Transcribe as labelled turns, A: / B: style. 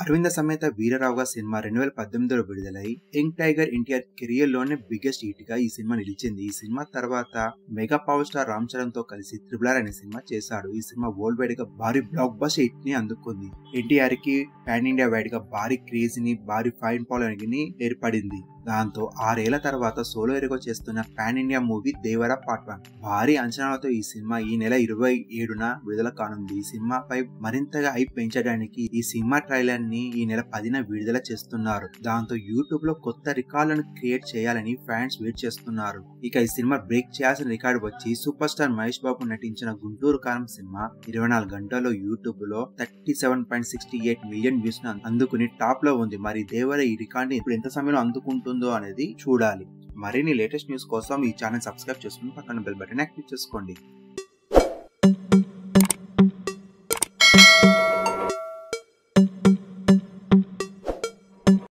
A: Aravinda Sametha వీరరావుగా cinema 2018లో విడుదలై young tiger NTR career లోనే biggest hit గా ఈ సినిమా నిలిచింది. ఈ సినిమా తర్వాత mega power star Ram Charan తో కలిసి RRR అనే సినిమా చేశాడు. ఈ సినిమా వరల్డ్ వైడ్ గా భారీ బ్లాక్ బస్టర్ హిట్ ని అందుకుంది. ఎన్టీఆర్ కి పాన్ ఇండియా వైడ్ గా భారీ క్రేజ్ ని, భారీ ఫైన్ ఫాలోయింగ్ ని ఏర్పడింది. దాంతో 6 ఏళ్ల తర్వాత సోలో హీరోగా చేస్తున్న పాన్ ఇండియా మూవీ దేవర పార్ట్ 1 భారీ అంచనాలతో ఈ సినిమా ఈ నెల 27న విడుదల కానుంది. ఈ సినిమాపై మరింతగా హైప్ పెంచడానికి ఈ సినిమా ట్రైలర్ ని ఈ నెల 10న విడుదల చేస్తున్నారు. దాంతో యూట్యూబ్ లో కొత్త రికార్డులను క్రియేట్ చేయాలని ఫ్యాన్స్ వెయిట్ చేస్తున్నారు. ఇక ఈ సినిమా బ్రేక్ చేయాల్సిన రికార్డు వచ్చి సూపర్ స్టార్ మహేష్ బాబు నటించిన గుంటూరు కారం సినిమా 24 గంటల్లో యూట్యూబ్ లో 37.68 మిలియన్ వ్యూస్ ను అందుకుని టాప్ లో ఉంది. మరి దేవర ఈ రికార్డు ఇప్పుడు ఎంత సమయంలో అందుకుంటుందో అనేది చూడాలి. మరిన్ని లేటెస్ట్ న్యూస్ కోసం ఈ ఛానల్ సబ్స్క్రైబ్ చేసుకుని పక్కన బెల్ బటన్ యాక్టివేట్ చేసుకోండి.